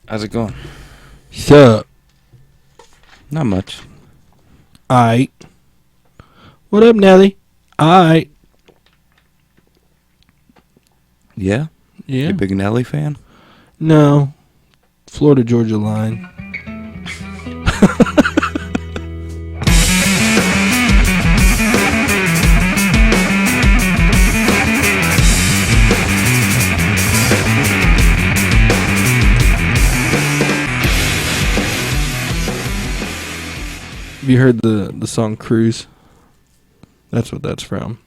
How's it going? Sup? Not much. Aight. What up, Nelly? Aight. Yeah? Yeah? You a big Nelly fan? No. Florida Georgia line. Have you heard the song Cruise? That's what that's from.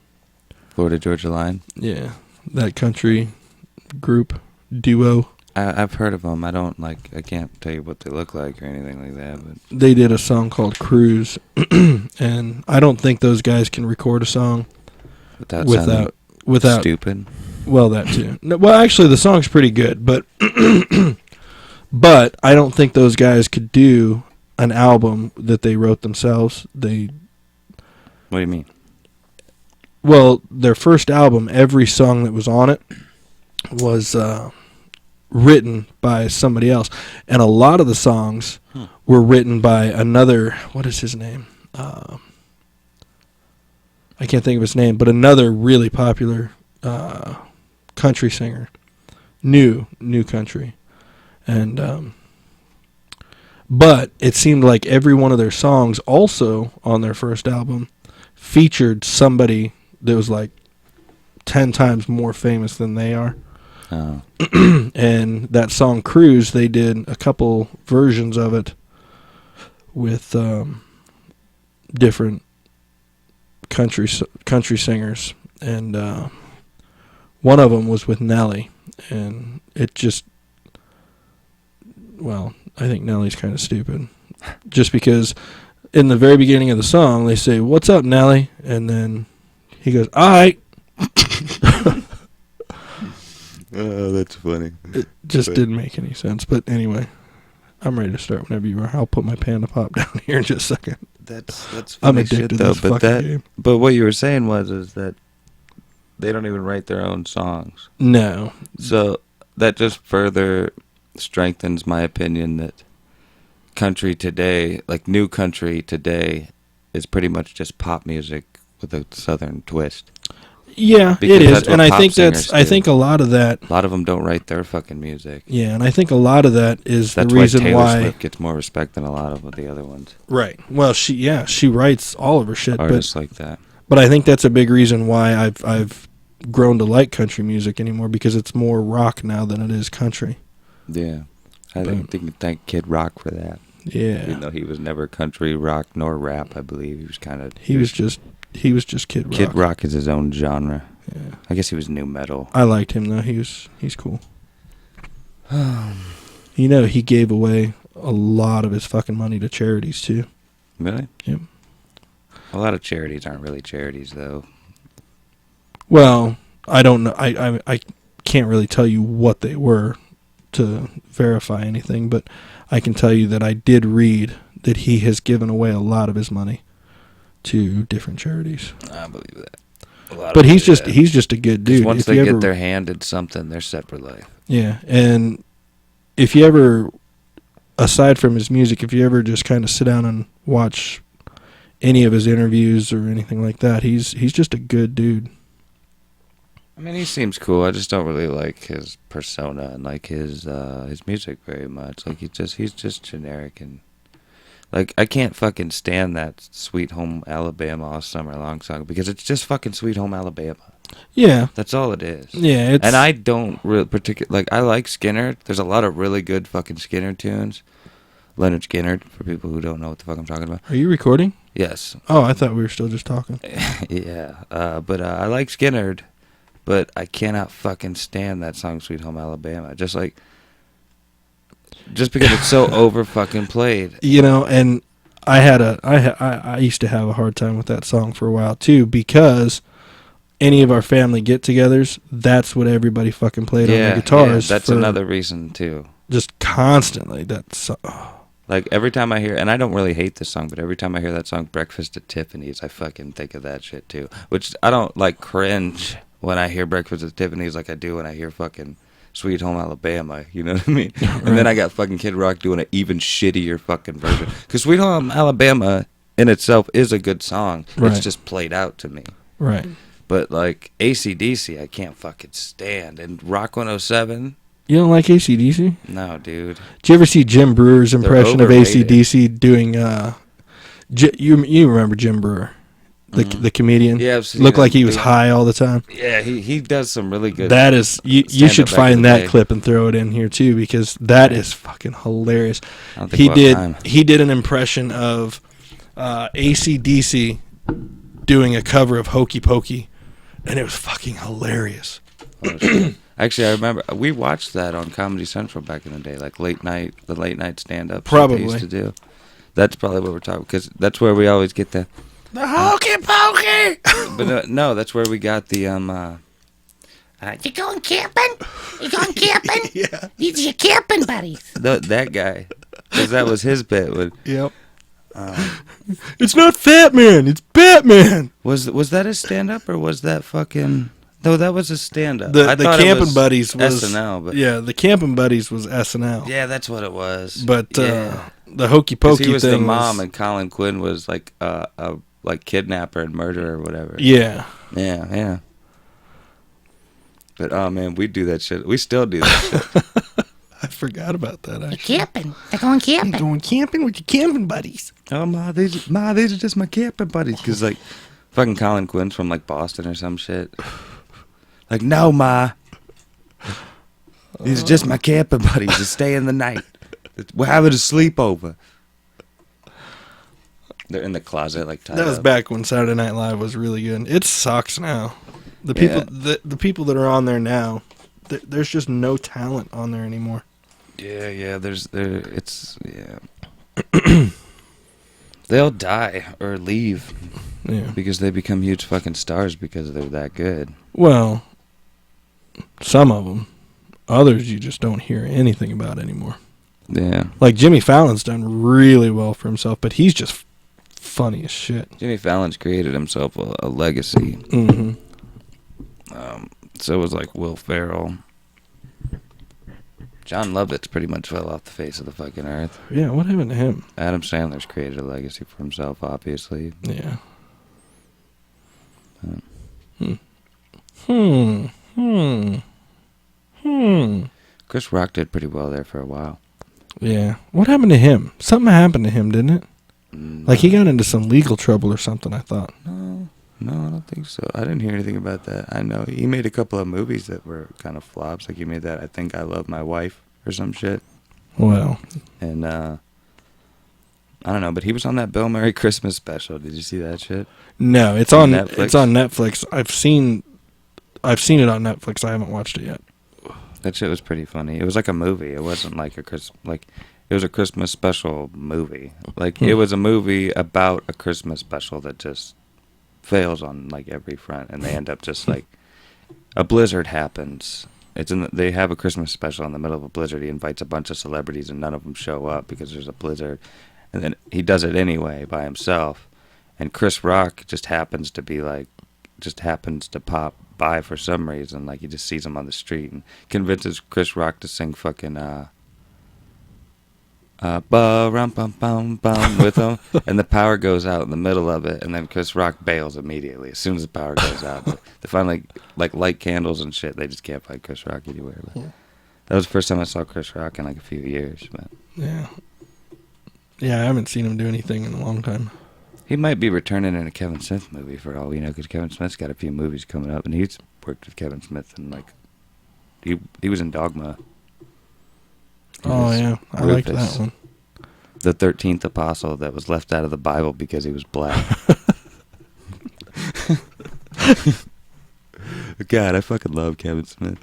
Florida Georgia Line? Yeah. That country group, duo. I've heard of them. I can't tell you what they look like or anything like that. But They did a song called Cruise. And I don't think those guys can record a song without stupid. Well, that too. No, well, actually, the song's pretty good, but but I don't think those guys could do an album that they wrote themselves. What do you mean? Well, their first album, every song that was on it was written by somebody else, and a lot of the songs were written by another. What is his name? I can't think of his name, but another really popular country singer, new country, and but it seemed like every one of their songs, also on their first album, featured somebody that was like 10 times more famous than they are. Oh. And that song Cruise, they did a couple versions of it with different country singers, and one of them was with Nelly, and it just, well, I think Nelly's kind of stupid, just because in the very beginning of the song they say, "What's up, Nelly?" and then he goes, "Aight." Oh, that's funny. It just didn't make any sense. But anyway, I'm ready to start whenever you are. I'll put my Panda Pop down here in just a second. That's funny. I'm addicted to this fucking game. But what you were saying is that they don't even write their own songs. No. So that just further strengthens my opinion that country today, like new country today, is pretty much just pop music with a southern twist. Yeah, Because it is, that's what and I pop think singers I do. think a lot of that. A lot of them don't write their fucking music. Yeah, and I think a lot of that is That's the reason why Taylor why. Swift gets more respect than a lot of the other ones. Right. Well, she writes all of her shit, Artists like that. but I think that's a big reason why I've grown to like country music anymore, because it's more rock now than it is country. Yeah. I think you can thank Kid Rock for that. Yeah. Even though he was never country, rock, nor rap, I believe. He was kind of... He was just Kid Rock. Kid Rock is his own genre. Yeah. I guess he was new metal. I liked him though. He's cool. You know, he gave away a lot of his fucking money to charities too. Really? Yep. A lot of charities aren't really charities, though. Well, I don't know. I can't really tell you what they were to verify anything, but I can tell you that I did read that he has given away a lot of his money to different charities. I believe that. But he's just a good dude. Once If they you get ever, their hand in something, they're set for life. yeah, and if you ever, aside from his music, if you ever just kind of sit down and watch any of his interviews or anything like that, he's just a good dude. I mean, he seems cool. I just don't really like his persona and like his music very much. Like he's just generic, and like I can't fucking stand that "Sweet Home Alabama" all summer long song, because it's just fucking "Sweet Home Alabama." Yeah, That's all it is. yeah. It's, And I don't really like. I like Skinner. There's a lot of really good fucking Skinner tunes. Leonard Skinner, for people who don't know what the fuck I'm talking about. Are you recording? Yes. Oh, I thought we were still just talking. Yeah. But I like Skinner, but I cannot fucking stand that song "Sweet Home Alabama." Just because it's so over fucking played. You know, and I used to have a hard time with that song for a while too, because any of our family get-togethers, that's what everybody fucking played on their guitars. That's another reason too. Just constantly. That's Like every time I hear, and I don't really hate this song, but every time I hear that song "Breakfast at Tiffany's," I fucking think of that shit too. Which I don't like cringe when I hear "Breakfast at Tiffany's" like I do when I hear fucking Sweet Home Alabama. You know what I mean? And then I got fucking Kid Rock doing an even shittier fucking version. Because Sweet Home Alabama in itself is a good song. Right. It's just played out to me. Right. But like AC/DC, I can't fucking stand. And Rock 107, You don't like AC/DC? no, dude. Did you ever see Jim Brewer's impression of overrated. AC/DC doing? You remember Jim Brewer, the comedian? Yeah, I've seen Looked him like he was do- high all the time. Yeah, he does some really good. That is, you stand-up should back in find the that day. clip and throw it in here too, because that is fucking hilarious. I don't think we'll have time. He did an impression of AC/DC doing a cover of Hokey Pokey, and it was fucking hilarious. Oh, shit. Actually, I remember we watched that on Comedy Central back in the day, like the late night stand-up. Probably. They used to do. That's probably what we're talking, because that's where we always get the Hokey Pokey. But no, that's where we got the You going camping? You going camping? Yeah. These are your camping buddies. that guy, because that was his bit. Yep. It's not Fat Man. It's Batman. Was that a stand-up or was that fucking? No, that was a stand-up. The I thought it Camping was Buddies was SNL, but yeah, the Camping Buddies was SNL. yeah, that's what it was. But yeah. the Hokey 'Cause Pokey he was thing the mom, and Colin Quinn was like a like kidnapper and murderer or whatever. yeah. Yeah. But oh man, we do that shit. We still do that shit. I forgot about that. You're Actually. camping. They're going camping. Going camping with your camping buddies. Oh these are just my camping buddies. Cause like, fucking Colin Quinn's from like Boston or some shit. Like, no, Ma. These are just my camping buddies to stay in the night. We're having a sleepover. They're in the closet, like tied That was up. back when Saturday Night Live was really good. It sucks now. The people, the people that are on there now, there's just no talent on there anymore. Yeah. They'll die or leave Yeah. because they become huge fucking stars because they're that good. Well, some of them. Others you just don't hear anything about anymore. Yeah. Like Jimmy Fallon's done really well for himself, but he's just funny as shit. Jimmy Fallon's created himself a legacy. Mm-hmm. So was like Will Ferrell. John Lovitz pretty much fell off the face of the fucking earth. Yeah, what happened to him? Adam Sandler's created a legacy for himself, obviously. Yeah. Chris Rock did pretty well there for a while. Yeah. What happened to him? Something happened to him, didn't it? Like he got into some legal trouble or something, I thought. No, I don't think so. I didn't hear anything about that. I know he made a couple of movies that were kind of flops. Like he made that I Think I Love My Wife or some shit. Well, And I don't know, but he was on that Bill Murray Christmas special. Did you see that shit? no, it's On on Netflix? It's on Netflix. I've seen it on Netflix. I haven't watched it yet. That shit was pretty funny. It was like a movie. It wasn't like it was a Christmas special movie. Like it was a movie about a Christmas special that just fails on like every front, and they end up just like a blizzard happens. They have a Christmas special in the middle of a blizzard. He invites a bunch of celebrities, and none of them show up because there's a blizzard. And then he does it anyway by himself. And Chris Rock just happens to pop by for some reason. Like he just sees him on the street and convinces Chris Rock to sing fucking ba-rum-bum-bum-bum with him. And the power goes out in the middle of it, and then Chris Rock bails immediately as soon as the power goes out. They finally like light candles and shit. They just can't find Chris Rock anywhere. But that was the first time I saw Chris Rock in like a few years. But Yeah, I haven't seen him do anything in a long time. he might be returning in a Kevin Smith movie for all we know, because Kevin Smith's got a few movies coming up, and he's worked with Kevin Smith, and like he was in Dogma. He Oh was yeah, I liked Rufus, that one. the 13th apostle that was left out of the Bible because he was black. God, I fucking love Kevin Smith.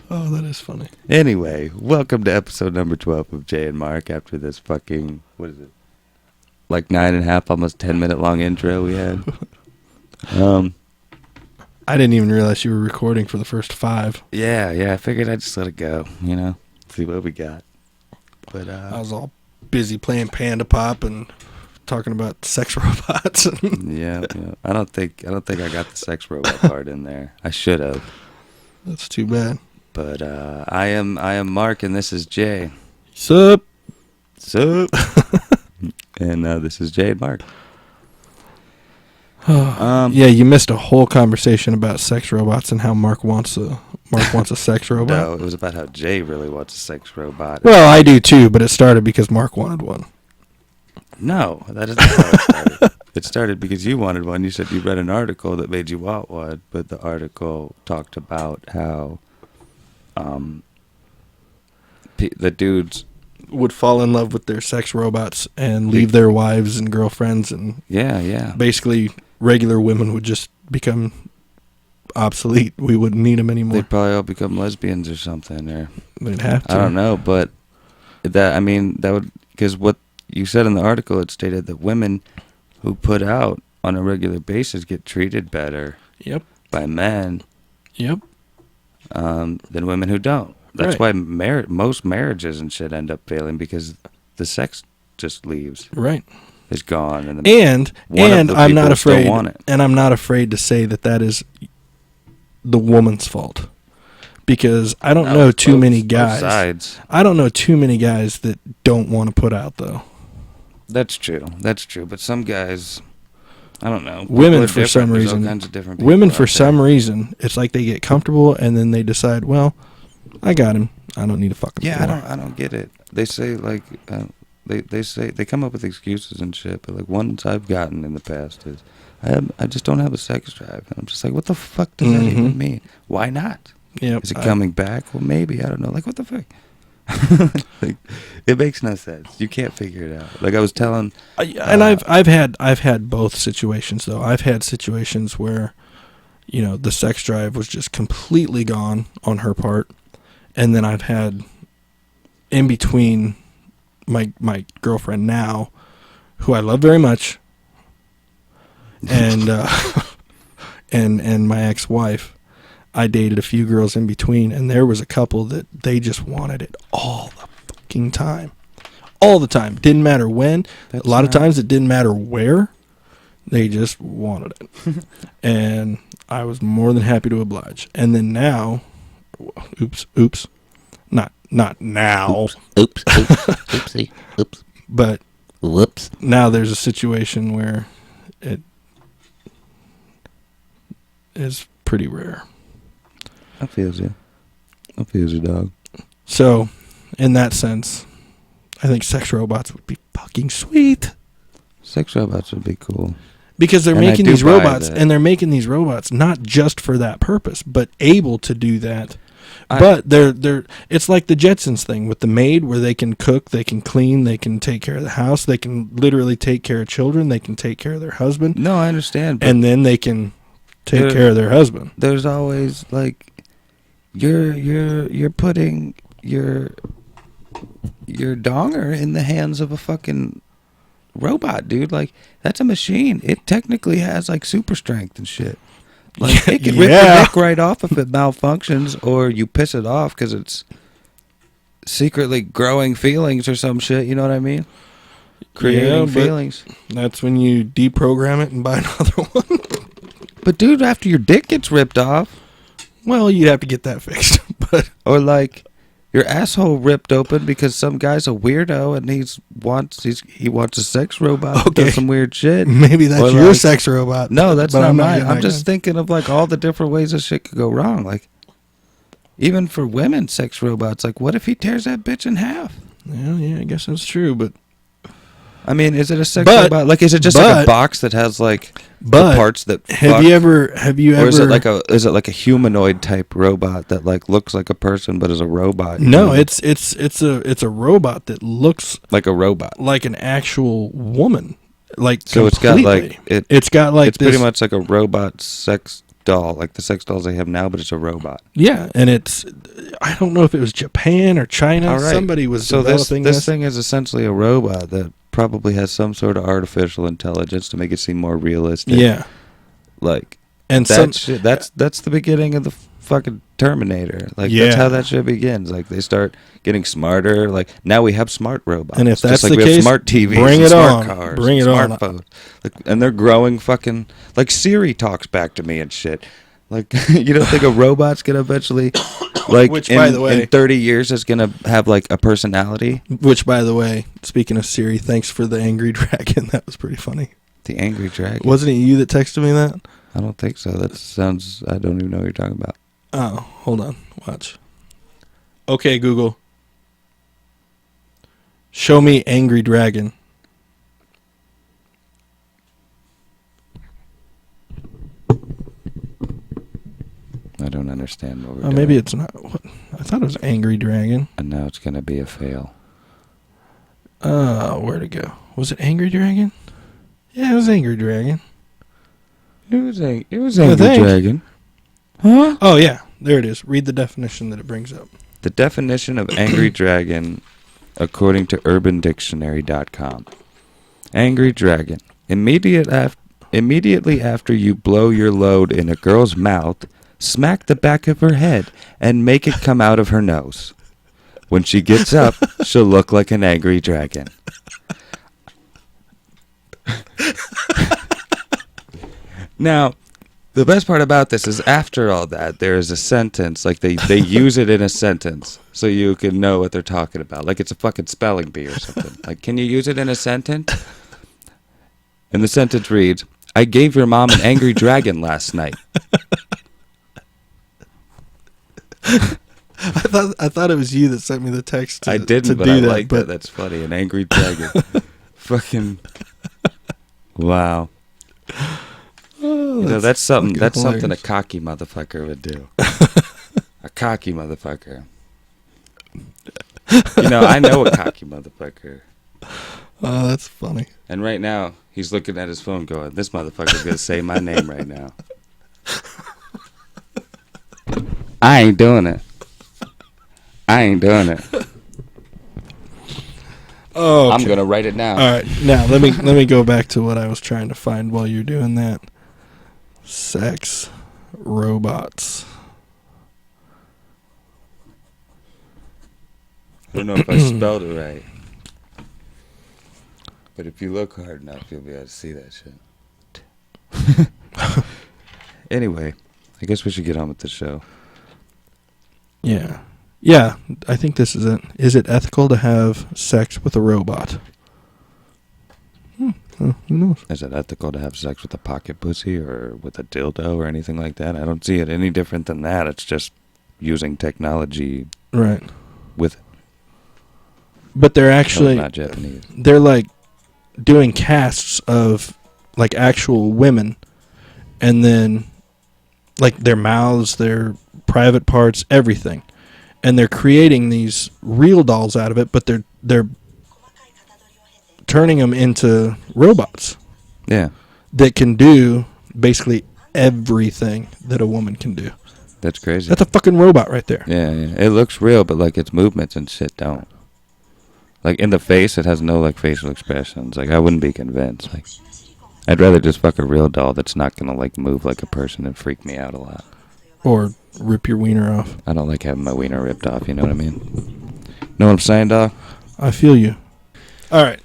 Oh, that is funny. Anyway, welcome to episode number 12 of Jay and Mark. After this fucking, what is it? Like 9.5, almost 10-minute long intro we had. I didn't even realize you were recording for the first 5. Yeah, I figured I'd just let it go, see what we got. But I was all busy playing Panda Pop and talking about sex robots. yeah, I don't think I got the sex robot part in there. I should have. That's too bad. But I am Mark, and this is Jay. Sup? Sup? And this is Jay and Mark. Yeah, you missed a whole conversation about sex robots and how Mark wants a sex robot. No, it was about how Jay really wants a sex robot. Well, I do too, but it started because Mark wanted one. No, that isn't how it started. It started because you wanted one. You said you read an article that made you want one, but the article talked about how the dudes Would fall in love with their sex robots and leave their wives and girlfriends, and yeah. basically regular women would just become obsolete. We wouldn't need them anymore. They'd probably all become lesbians or something, or They'd have to. I don't know, but that would, because what you said in the article, it stated that women who put out on a regular basis get treated better Yep. by men Yep. than women who don't. That's Right. why most marriages and shit end up failing, because the sex just leaves, Right. is gone, and And one of the I'm not people still afraid. want it. And I'm not afraid to say that is the woman's fault, because I don't know too many guys. Sides. I don't know too many guys that don't want to put out though. That's true. But some guys, I don't know. Women, People are for different. some There's all reason, kinds of different people women out for there. some reason, it's like they get comfortable and then they decide, well, I got him. I don't need to fuck him. Yeah, anymore. I don't get it. They say like they say they come up with excuses and shit, but like ones I've gotten in the past is I just don't have a sex drive, and I'm just like, what the fuck does that even mean? Why not? Yep. Is it coming back? Well, maybe, I don't know. Like, what the fuck? Like, it makes no sense. You can't figure it out. Like I was telling, And I've had both situations though. I've had situations where, the sex drive was just completely gone on her part, and then I've had in between my girlfriend now, who I love very much, and and my ex-wife. I dated a few girls in between, and there was a couple that they just wanted it all the fucking time. All the time. Didn't matter when. That's a lot of not- times it didn't matter where. They just wanted it. And I was more than happy to oblige. And then now, oops. Not now. Oops. Oopsie. Oops. But Whoops. now there's a situation where it is pretty rare. I feels you, dog. So, in that sense, I think sex robots would be fucking sweet. Sex robots would be cool. Because they're And I making do these buy robots, that. and they're making these robots not just for that purpose, but able to do that. I- But they're it's like the Jetsons thing with the maid, where they can cook, they can clean, they can take care of the house, they can literally take care of children, they can take care of their husband, No, I understand, but and then they can take They're- care of their husband. there's always like you're putting your donger in the hands of a fucking robot, dude. Like, that's a machine. It technically has like super strength and shit. Like, it can rip your Yeah. dick right off if it malfunctions, or you piss it off because it's secretly growing feelings or some shit. You know what I mean? Creating Yeah, but- feelings. That's when you deprogram it and buy another one. But dude, after your dick gets ripped off, Well, you'd have to get that fixed. But or like your asshole ripped open because some guy's a weirdo and he wants a sex robot that Okay. does some weird shit. maybe that's Or your like- sex robot. No, that's But not I'm not mine. getting I'm that just guy. thinking of like all the different ways this shit could go wrong. Like, even for women sex robots, like, what if he tears that bitch in half? Yeah, I guess that's true. But I mean, is it a sex But- robot? Like, is it just like a but- box that has like the but parts that have fuck? you ever Or is it like a humanoid type robot that like looks like a person but is a robot? you No, know? it's a robot that looks like a robot. like an actual woman. Like, So it's got completely. like It's got like it's this, pretty much like a robot sex doll, like the sex dolls they have now, but it's a robot. yeah, and it's I don't know if it was Japan or China. All right. Somebody was So this developing this thing is essentially a robot that probably has some sort of artificial intelligence to make it seem more realistic. Yeah, like and that shit. That's the beginning of the fucking Terminator. Like, Yeah. that's how that shit begins. Like, they start getting smarter. Like, now we have smart robots. And if just that's like the we case, have smart TVs, bring and it smart on. cars, Bring and it on. smartphones. Like, and they're growing fucking like Siri talks back to me and shit. Like, you don't think a robot's gonna eventually Like, Which, by the way- in 30 years is gonna have like a personality. Which, by the way, speaking of Siri, thanks for the angry dragon. That was pretty funny. The angry dragon. Wasn't it you that texted me that? I don't think so. That sounds. I don't even know what you're talking about. Oh, hold on. Watch. Okay, Google. Show me angry dragon. I don't understand what we're Oh, doing. maybe it's not. What? I thought it was angry dragon. And now it's gonna be a fail. Where'd it go? Was it angry dragon? Yeah, it was angry dragon. It was I angry think. dragon. Huh? Oh yeah, there it is. Read the definition that it brings up. The definition of angry dragon, according to UrbanDictionary.com. Angry dragon. Immediately after you blow your load in a girl's mouth, smack the back of her head and make it come out of her nose. When she gets up, she'll look like an angry dragon. Now, the best part about this is after all that, there is a sentence, like they use it in a sentence so you can know what they're talking about. Like it's a fucking spelling bee or something. Like, can you use it in a sentence? And the sentence reads, I gave your mom an angry dragon last night. I thought it was you that sent me the text. I didn't, but I like that. That's funny. An angry dragon. Fucking. Wow. Oh, You know, that's something. fucking That's something a hilarious. cocky motherfucker would do. A cocky motherfucker. You know, I know a cocky motherfucker. Oh, that's funny. And right now, he's looking at his phone going, this motherfucker's going to say my name right now. I ain't doing it. I ain't doing it. Oh, I'm going to write it down. All right, now let me go back to what I was trying to find while you're doing that. Sex robots. I don't know if I spelled it right. But if you look hard enough, you'll be able to see that shit. Anyway, I guess we should get on with the show. Yeah. Yeah, I think this is it. Is it ethical to have sex with a robot? Who knows? Is it ethical to have sex with a pocket pussy or with a dildo or anything like that? I don't see it any different than that. It's just using technology Right. with it. But they're No, actually not Japanese. they're like doing casts of like actual women and then like their mouths, their private parts, everything. And they're creating these real dolls out of it, but they're turning them into robots Yeah, that can do basically everything that a woman can do. that's crazy. That's a fucking robot right there. Yeah, it looks real, but like its movements and shit don't. Like in the face, it has no like facial expressions. Like I wouldn't be convinced. Like I'd rather just fuck a real doll that's not gonna like move like a person and freak me out a lot. Or rip your wiener off. I don't like having my wiener ripped off. You know what I mean? Know what I'm saying, dog? I feel you. All right.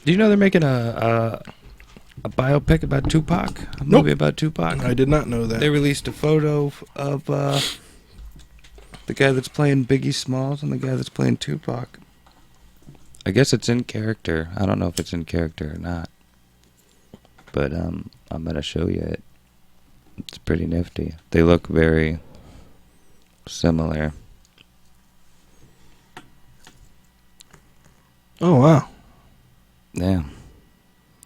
Do you know they're making a biopic about Tupac? A Nope. movie about Tupac? I did not know that. They released a photo of the guy that's playing Biggie Smalls and the guy that's playing Tupac. I guess it's in character. I don't know if it's in character or not. But I'm gonna show you it. It's pretty nifty. They look very similar. Oh, wow. Yeah.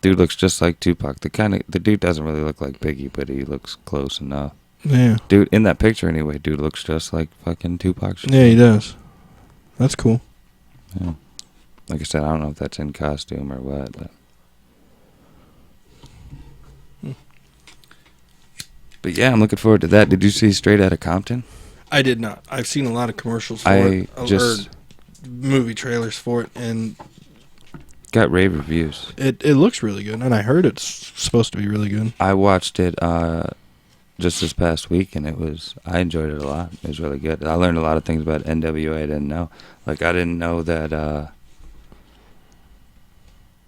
Dude looks just like Tupac. The dude doesn't really look like Biggie, but he looks close enough. Yeah. Dude, in that picture anyway, dude looks just like fucking Tupac. Yeah, he does. That's cool. Yeah. Like I said, I don't know if that's in costume or what. But yeah, I'm looking forward to that. Did you see Straight Outta Compton? I did not. I've seen a lot of commercials for I it. just Or movie trailers for it, and got rave reviews. it looks really good. And I heard it's supposed to be really good. I watched it just this past week, and I enjoyed it a lot. It was really good. I learned a lot of things about NWA I didn't know. Like, I didn't know that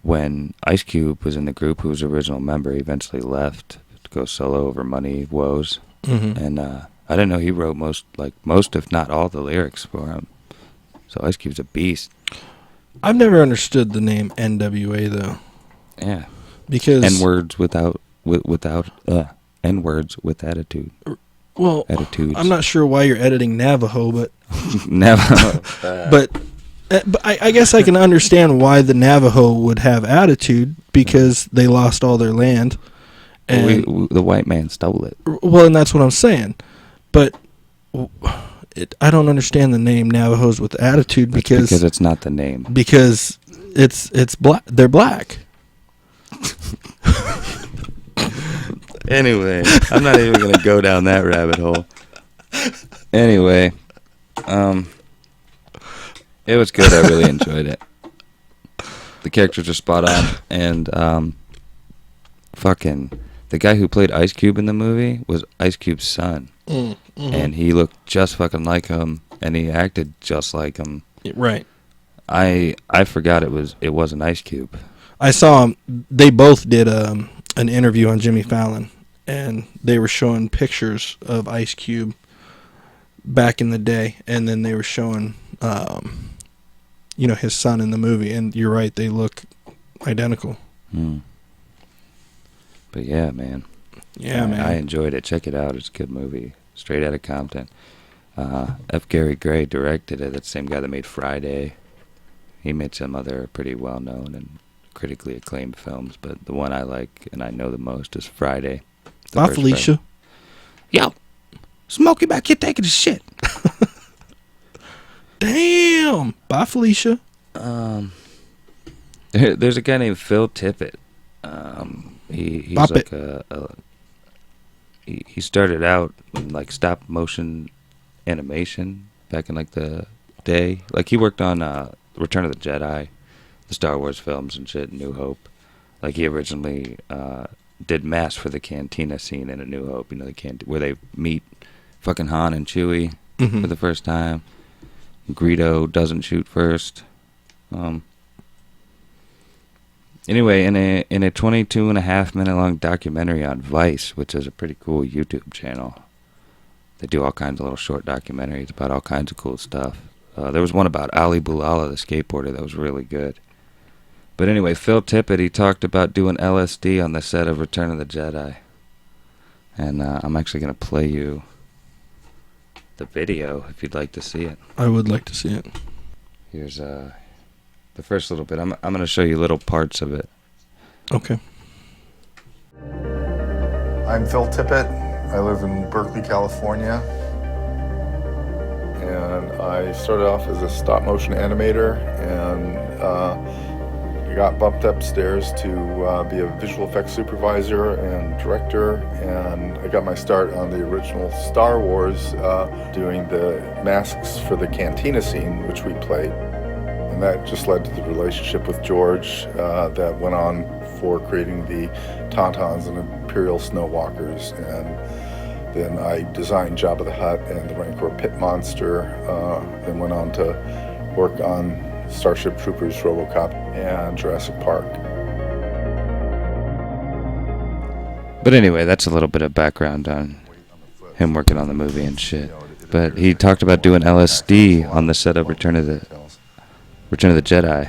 when Ice Cube was in the group, who was the original member, he eventually left to go solo over money woes. Mm-hmm. And I didn't know he wrote most, if not all, the lyrics for him. So Ice Cube's a beast. I've never understood the name NWA though. Yeah. Because N-words without N-words with attitude. Well, Attitudes. I'm not sure why you're editing Navajo, but Never. but I guess I can understand why the Navajo would have attitude because they lost all their land, and the white man stole it. well, and that's what I'm saying. But I don't understand the name Navajos with attitude because it's not the name. because it's black. They're black. Anyway, I'm not even gonna go down that rabbit hole. Anyway, it was good. I really enjoyed it. The characters are spot on, and fucking the guy who played Ice Cube in the movie was Ice Cube's son, and he looked just fucking like him, and he acted just like him. Right. I forgot it wasn't Ice Cube. I saw 'em. They both did an interview on Jimmy Fallon, and they were showing pictures of Ice Cube back in the day, and then they were showing, his son in the movie. And you're right, they look identical. But yeah, man. Yeah, man. I enjoyed it. Check it out. It's a good movie. Straight out of Compton. F. Gary Gray directed it. That's the same guy that made Friday. He made some other pretty well-known and critically acclaimed films, but the one I like and I know the most is Friday. Bye, Felicia. Yo, Smokey back here taking a shit. Damn. Bye, Felicia. There's a guy named Phil Tippett. He's Bop like it. he started out in like stop motion animation back in like the day. Like he worked on Return of the Jedi, the Star Wars films and shit, New Hope. Like he originally did masks for the cantina scene in A New Hope, where they meet fucking Han and Chewie for the first time. Greedo doesn't shoot first. Anyway, in a 22.5-minute long documentary on Vice, which is a pretty cool YouTube channel, they do all kinds of little short documentaries about all kinds of cool stuff. There was one about Ali Boulala, the skateboarder, that was really good. But anyway, Phil Tippett, he talked about doing LSD on the set of Return of the Jedi. And I'm actually going to play you the video if you'd like to see it. I would like to see it. Here's the first little bit. I'm going to show you little parts of it. Okay. I'm Phil Tippett. I live in Berkeley, California. And I started off as a stop motion animator, and I got bumped upstairs to be a visual effects supervisor and director, and I got my start on the original Star Wars doing the masks for the cantina scene, which we played. And that just led to the relationship with George that went on for creating the Tauntauns and Imperial Snowwalkers. And then I designed Jabba the Hutt and the Rancor Pit Monster, then went on to work on Starship Troopers, RoboCop, and Jurassic Park. But anyway, that's a little bit of background on him working on the movie and shit. But he talked about doing LSD on the set of Return of the Jedi.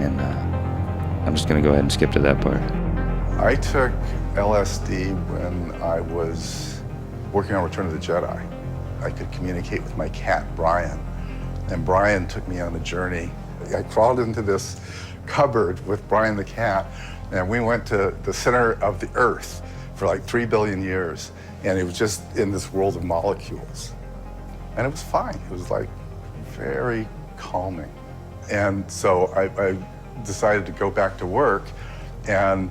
And I'm just going to go ahead and skip to that part. I took LSD when I was working on Return of the Jedi. I could communicate with my cat, Brian. And Brian took me on a journey. I crawled into this cupboard with Brian the cat, and we went to the center of the Earth for like 3 billion years. And it was just in this world of molecules. And it was fine. It was like very calming. And so I decided to go back to work, and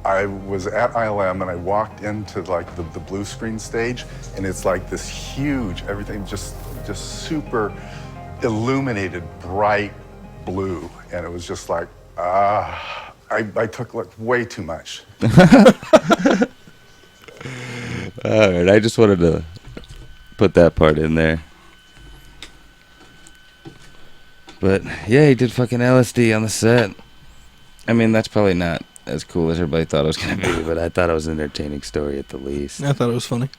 I was at ILM and I walked into like the blue screen stage, and it's like this huge, everything just super illuminated, bright blue. And it was just like, I took like way too much. All right, I just wanted to put that part in there. But yeah, he did fucking LSD on the set. I mean, that's probably not as cool as everybody thought it was going to be, but I thought it was an entertaining story at the least. I thought it was funny.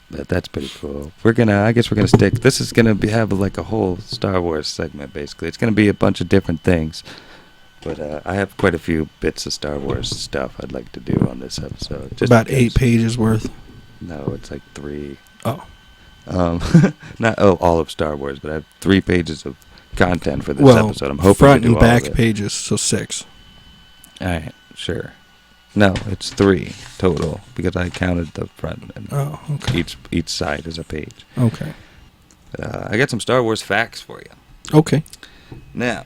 But that's pretty cool. I guess we're gonna stick. This is gonna have like a whole Star Wars segment. Basically, it's gonna be a bunch of different things. But I have quite a few bits of Star Wars stuff I'd like to do on this episode. Just About because- 8 pages worth. No, it's like 3. Oh. Not all of Star Wars, but I have 3 pages of content for this Well, episode. I'm hoping front to do and back all of it. pages, so 6. All right, sure. No, it's 3 total because I counted the front and Oh, okay. each side is a page. Okay. I got some Star Wars facts for you. Okay. Now,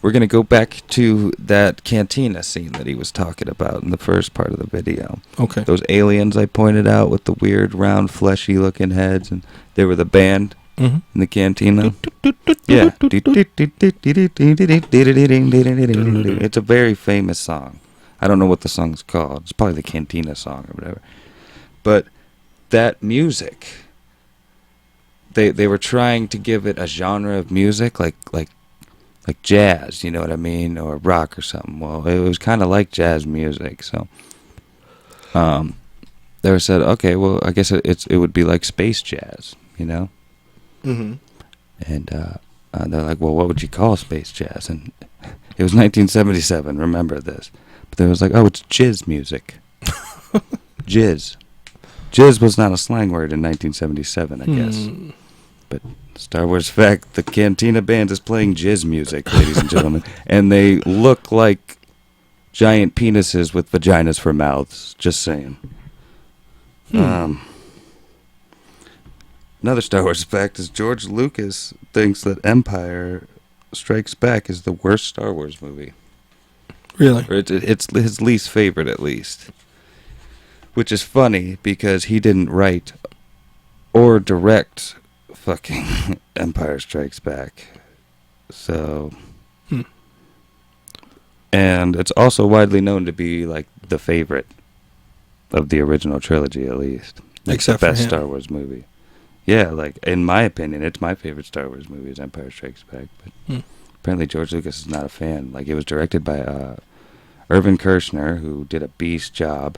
we're going to go back to that cantina scene that he was talking about in the first part of the video. Okay. Those aliens I pointed out with the weird, round, fleshy-looking heads, and they were the band Mm-hmm. in the cantina. Yeah. It's a very famous song. I don't know what the song's called. It's probably the Cantina song or whatever. But that music, they were trying to give it a genre of music like jazz, you know what I mean, or rock or something. Well, it was kind of like jazz music, so they were said, okay, well, I guess it would be like space jazz, you know. Mm-hmm. And they're like, well, what would you call space jazz? And it was 1977. Remember this? But they was like, oh, it's jizz music. Jizz. Jizz was not a slang word in 1977, I guess. But Star Wars fact: the Cantina band is playing jizz music, ladies and gentlemen, and they look like giant penises with vaginas for mouths. Just saying. Another Star Wars fact is George Lucas thinks that Empire Strikes Back is the worst Star Wars movie. Really? Or it's his least favorite, at least. Which is funny, because he didn't write or direct fucking Empire Strikes Back. So... And it's also widely known to be, like, the favorite of the original trilogy, at least. Like, Except the for best him. Star Wars movie. Yeah, like, in my opinion, it's my favorite Star Wars movie is Empire Strikes Back. But apparently George Lucas is not a fan. Like, it was directed by Irvin Kershner, who did a beast job,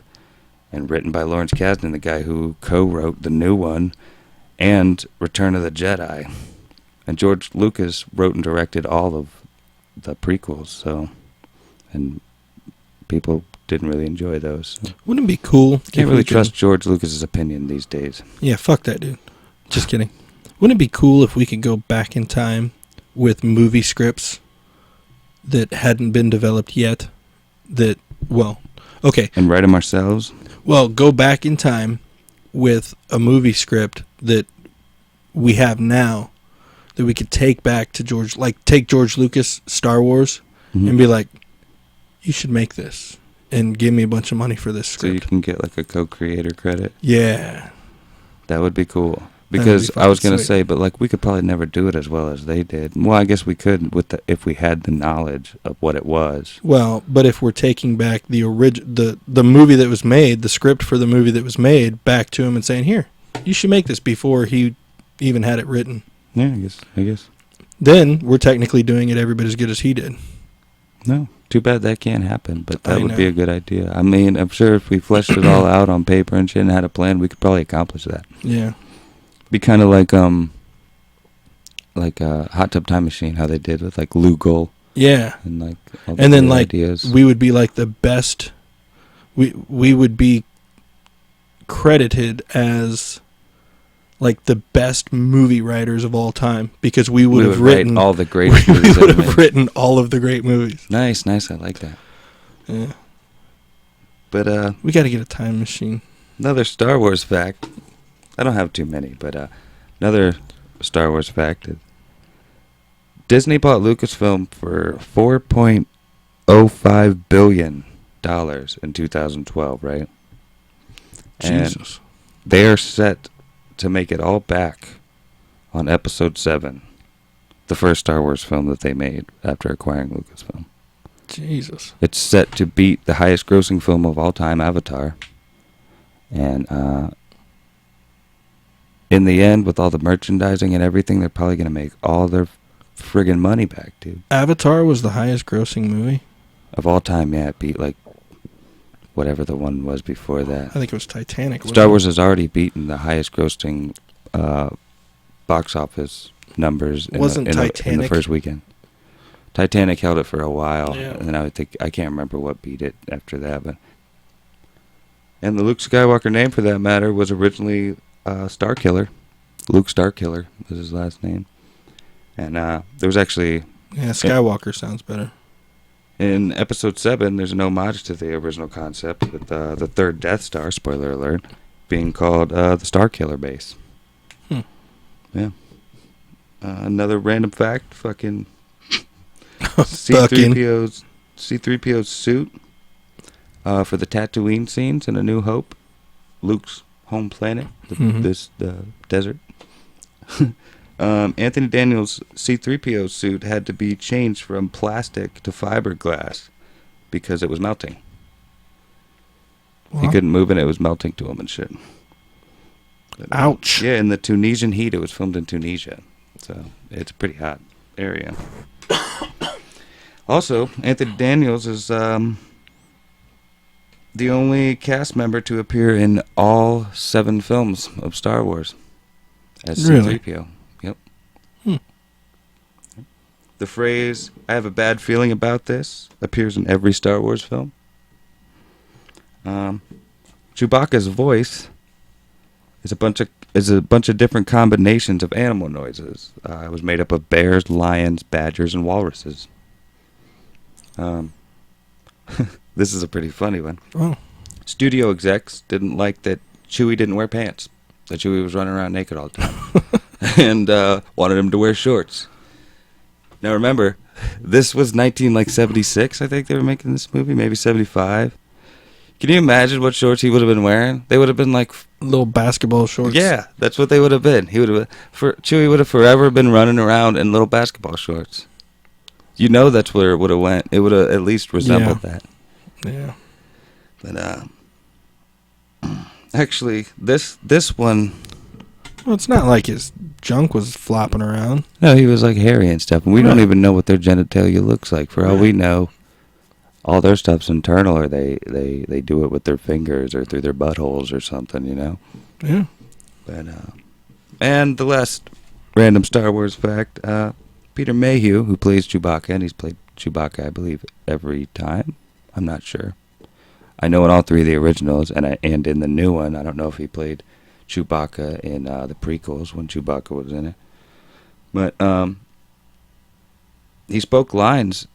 and written by Lawrence Kasdan, the guy who co-wrote the new one and Return of the Jedi. And George Lucas wrote and directed all of the prequels, so... And people didn't really enjoy those. So. Wouldn't it be cool? if Can't we really could- trust George Lucas's opinion these days. Yeah, fuck that dude. Just kidding. Wouldn't it be cool if we could go back in time with movie scripts that hadn't been developed yet? That, well, okay. And write them ourselves? Well, go back in time with a movie script that we have now that we could take back to take George Lucas, Star Wars, and be like, you should make this and give me a bunch of money for this So you script. can get like a co-creator credit? Yeah. That would be cool. That'd be Because I was fucking going to sweet. say, but like we could probably never do it as well as they did. Well, I guess we could if we had the knowledge of what it was. Well, but if we're taking back the movie that was made, the script for the movie that was made, back to him and saying, here, you should make this before he even had it written. Yeah, I guess. Then we're technically doing it every bit as good as he did. No. Too bad that can't happen, but that I would be know. a good idea. I mean, I'm sure if we fleshed it all out on paper and shit and had a plan, we could probably accomplish that. Yeah. Be kind of like Hot Tub Time Machine, how they did with like Lugal Yeah. and like all the And then good like ideas. we would be like the best. We would be credited as like the best movie writers of all time because we would have write written all the great we movies would ever have made. written all of the great movies. Nice, I like that. Yeah. But We got to get a time machine. another Star Wars fact. I don't have too many, but another Star Wars fact. Disney bought Lucasfilm for $4.05 billion in 2012, right? And Jesus. they are set to make it all back on Episode 7, the first Star Wars film that they made after acquiring Lucasfilm. Jesus. It's set to beat the highest grossing film of all time, Avatar. And in the end, with all the merchandising and everything, they're probably going to make all their friggin' money back, dude. Avatar was the highest grossing movie. Of all time, yeah, it beat like whatever the one was before that. I think it was Titanic. wasn't Star it? Wars has already beaten the highest grossing box office numbers Wasn't in the Titanic- first weekend. Titanic held it for a while, Yeah. and then I can't remember what beat it after that. But and the Luke Skywalker name, for that matter, was originally Starkiller. Luke Starkiller was his last name, and there was actually Yeah, Skywalker sounds better. in Episode 7, there's an homage to the original concept with the third Death Star, spoiler alert, being called the Starkiller base. Hmm. Yeah. Another random fact, fucking Fucking. C-3PO's suit for the Tatooine scenes in A New Hope, Luke's home planet, the desert. Anthony Daniels' C-3PO suit had to be changed from plastic to fiberglass because it was melting. He Wow. couldn't move it; it was melting to him and shit. But, Ouch. yeah, in the Tunisian heat, it was filmed in Tunisia, so it's a pretty hot area. Also, Anthony Daniels is the only cast member to appear in all 7 films of Star Wars as Really? C-3PO. Yep. Hmm. The phrase "I have a bad feeling about this" appears in every Star Wars film. Chewbacca's voice is a bunch of different combinations of animal noises. It was made up of bears, lions, badgers, and walruses. This is a pretty funny one. Oh. Studio execs didn't like that Chewie didn't wear pants. That Chewie was running around naked all the time, and wanted him to wear shorts. Now remember, this was 1976. I think they were making this movie, maybe 75. Can you imagine what shorts he would have been wearing? They would have been like, Little basketball shorts. yeah, that's what they would have been. He would have, Chewie would have forever been running around in little basketball shorts. You know that's where it would have went. It would have at least resembled that. Yeah. But actually, this one, Well, it's not like his junk was flopping around. no, he was like hairy and stuff, and we don't Right. even know what their genitalia looks like. For all we Right. know, all their stuff's internal, or they do it with their fingers or through their buttholes or something, you know. Yeah. But and the last random Star Wars fact: Peter Mayhew, who plays Chewbacca, and he's played Chewbacca, I believe, every time. I'm not sure. I know in all 3 of the originals, and in the new one, I don't know if he played Chewbacca in the prequels when Chewbacca was in it. But he spoke lines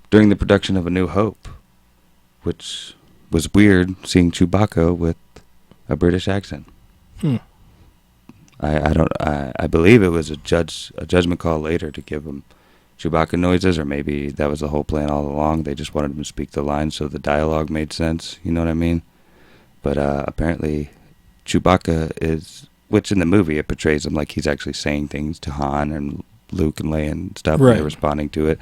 during the production of A New Hope, which was weird, seeing Chewbacca with a British accent. Hmm. I believe it was a judgment call later to give him Chewbacca noises, or maybe that was the whole plan all along. They just wanted him to speak the lines so the dialogue made sense. You know what I mean? But apparently, Chewbacca is, which in the movie it portrays him like he's actually saying things to Han and Luke and Leia and stuff, and Right. they're responding to it.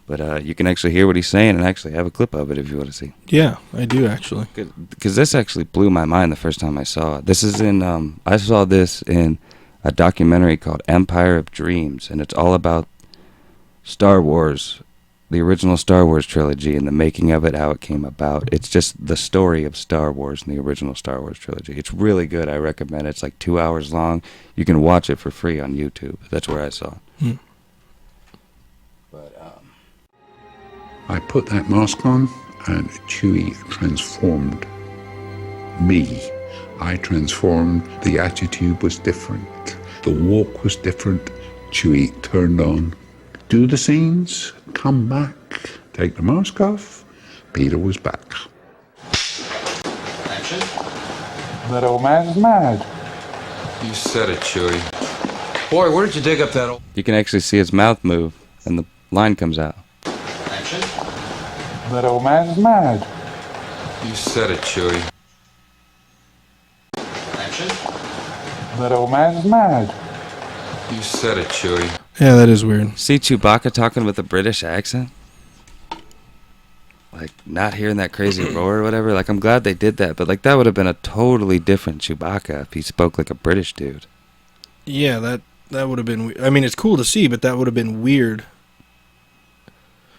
But you can actually hear what he's saying, and actually have a clip of it if you want to see. Yeah, I do actually. Because this actually blew my mind the first time I saw it. This is in, I saw this in a documentary called Empire of Dreams, and it's all about Star Wars, the original Star Wars trilogy, and the making of it, how it came about. It's just the story of Star Wars and the original Star Wars trilogy. It's really good. I recommend it. It's like 2 hours long. You can watch it for free on YouTube. That's where I saw it. Hmm. But, I put that mask on, and Chewie transformed me. I transformed. The attitude was different. The walk was different. Chewie turned on. Do the scenes, come back, take the mask off. Peter was back. That old man is mad. You said it, Chewie. Boy, where did you dig up that old... you can actually see his mouth move, and the line comes out. That old man is mad. You said it, Chewie. That old man is mad. You said it, Chewie. Yeah, that is weird. See Chewbacca talking with a British accent? Like, not hearing that crazy roar or whatever. Like, I'm glad they did that, but, like, that would have been a totally different Chewbacca if he spoke like a British dude. Yeah, that would have been. I mean, it's cool to see, but that would have been weird.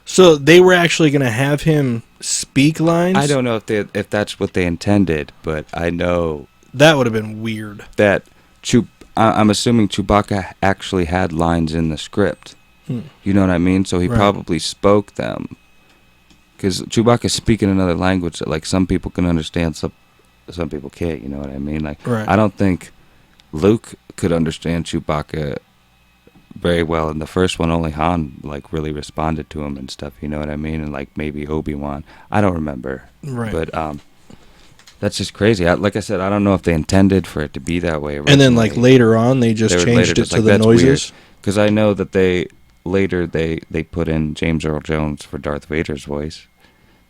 So they were actually going to have him speak lines? I don't know if that's what they intended, but I know That would have been weird. that I'm assuming Chewbacca actually had lines in the script. You know what I mean? So he Right. probably spoke them. Because Chewbacca's speaking another language that, like, some people can understand, some people can't. You know what I mean? Like, Right. I don't think Luke could understand Chewbacca very well in the first one. Only Han, like, really responded to him and stuff. You know what I mean? And, like, maybe Obi-Wan. I don't remember. Right. But that's just crazy. Like I said, I don't know if they intended for it to be that way originally. And then, like, later on, they just They were changed later it just to like, the "That's noises. Because I know that they put in James Earl Jones for Darth Vader's voice.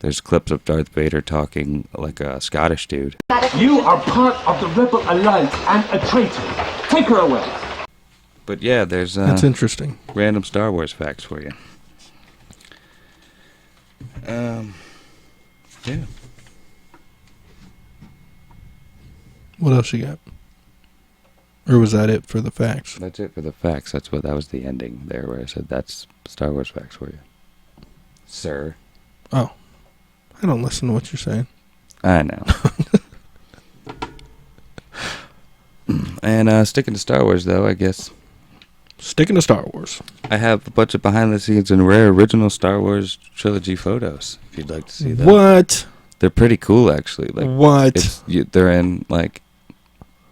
There's clips of Darth Vader talking like a Scottish dude. You are part of the Rebel Alliance and a traitor. Take her away. But yeah, there's That's interesting. random Star Wars facts for you. Yeah. What else you got? Or was that it for the facts? That's it for the facts. That was the ending there where I said that's Star Wars facts for you. Sir. Oh. I don't listen to what you're saying. I know. And sticking to Star Wars, though, I guess Sticking to Star Wars. I have a bunch of behind-the-scenes and rare original Star Wars trilogy photos, if you'd like to see them. What? They're pretty cool, actually. Like, What? They're in, like,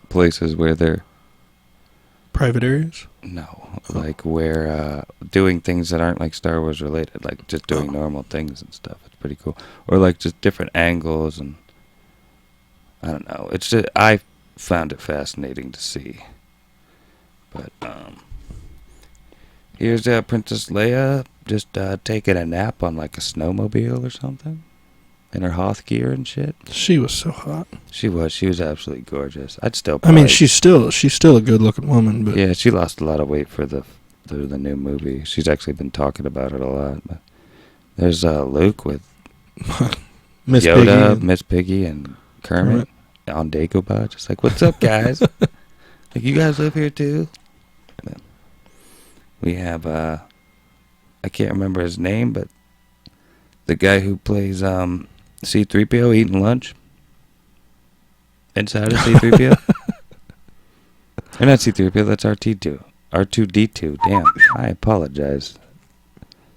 places where they're... Private areas? No. Like, where doing things that aren't, like, Star Wars related. Like, just doing normal things and stuff. It's pretty cool. Or, like, just different angles and... I don't know. It's just... I found it fascinating to see. But, here's Princess Leia just taking a nap on, like, a snowmobile or something. In her Hoth gear and shit. She was so hot. She was absolutely gorgeous. I'd still I mean, probably- she's still a good-looking woman, but Yeah, she lost a lot of weight for the new movie. She's actually been talking about it a lot. But there's Luke with Miss Yoda, Piggy. Miss Piggy, and Kermit on Dagobah. Just like, what's up, guys? Like, you guys live here too? But we have I can't remember his name, but the guy who plays C-3PO eating lunch inside of C-3PO. Or not C-3PO, that's R2-D2. R2-D2. Damn, I apologize.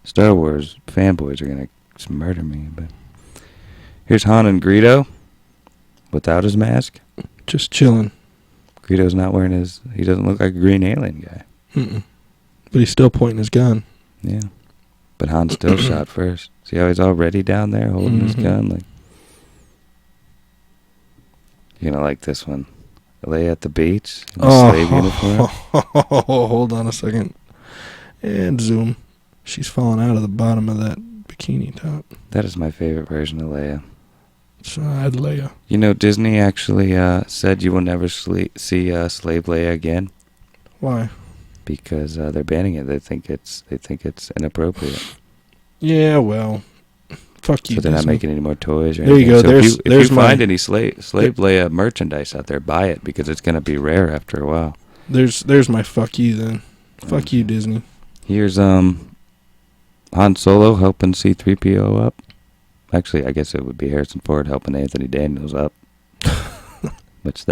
Star Wars fanboys are gonna just murder me. But here's Han and Greedo without his mask. Just chilling. Greedo's not wearing his... He doesn't look like a green alien guy. Mm-mm. But he's still pointing his gun. Yeah. But Han still shot first. See how he's already down there holding his gun? Like, you're gonna like this one. Leia at the beach in a slave uniform. Hold on a second. And zoom. She's falling out of the bottom of that bikini top. That is my favorite version of Leia. Side Leia. You know, Disney actually said you will never see Slave Leia again Why? because they're banning it. They think it's inappropriate. Yeah, well, fuck you. So they're not Disney. making any more toys or There you anything. go. So if There's you my- find any Slave Leia merchandise out there, buy it because it's going to be rare after a while. There's my fuck you then. Fuck you, Disney. Here's Han Solo helping C-3PO up. Actually, I guess it would be Harrison Ford helping Anthony Daniels up. Which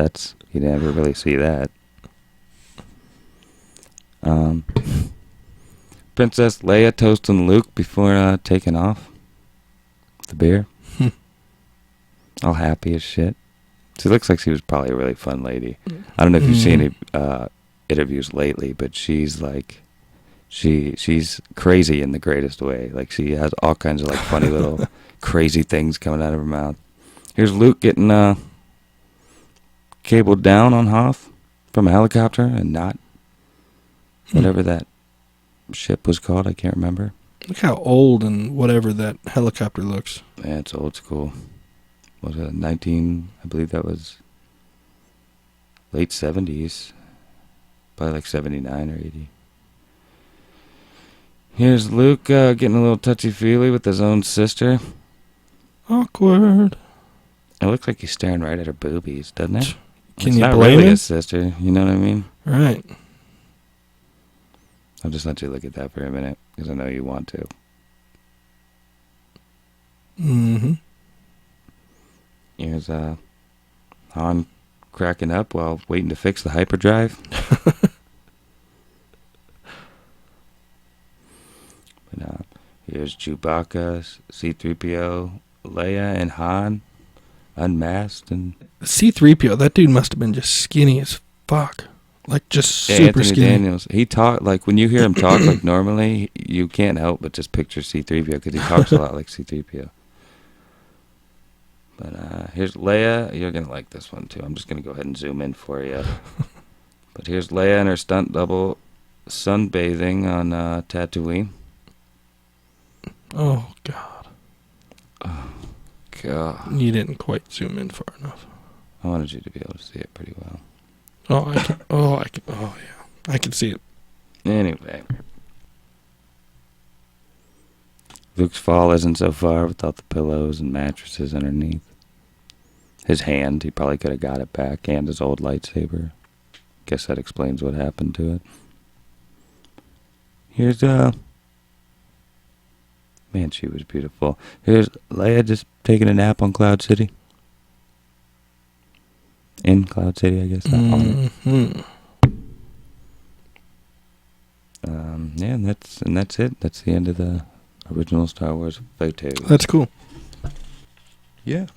you never really see that. Princess Leia toasting Luke before taking off the beer. All happy as shit. She looks like she was probably a really fun lady. I don't know if you've seen any interviews lately, but she's like, she's crazy in the greatest way. Like, she has all kinds of like funny little crazy things coming out of her mouth. Here's Luke getting cabled down on Hoth from a helicopter and not whatever that ship was called. I can't remember. Look how old and whatever that helicopter looks. Yeah, it's old school. Was it I believe that was late 70s. Probably like 79 or 80. Here's Luke getting a little touchy-feely with his own sister. Awkward. It looks like he's staring right at her boobies, doesn't it? Can It's you not blame really him? his sister, you know what I mean? Right. I'll just let you look at that for a minute, because I know you want to. Mm-hmm. Here's Han cracking up while waiting to fix the hyperdrive. But here's Chewbacca, C-3PO, Leia, and Han unmasked and C-3PO, that dude must have been just skinny as fuck. Like, just super Anthony skinny. Daniels. He talk like when you hear him talk like normally, you can't help but just picture C-3PO because he talks a lot like C-3PO. But here's Leia. You're gonna like this one too. I'm just gonna go ahead and zoom in for you. But here's Leia and her stunt double sunbathing on Tatooine. Oh, God. God, You didn't quite zoom in far enough. I wanted you to be able to see it pretty well. Oh, I can. Oh, yeah. I can see it. Anyway, Luke's fall isn't so far without the pillows and mattresses underneath. His hand, he probably could have got it back, and his old lightsaber. Guess that explains what happened to it. Here's, man, she was beautiful. Here's Leia just taking a nap on Cloud City. In Cloud City, I guess. Not on it. Mm-hmm. Yeah, and that's it. That's the end of the original Star Wars photo. That's cool. Yeah.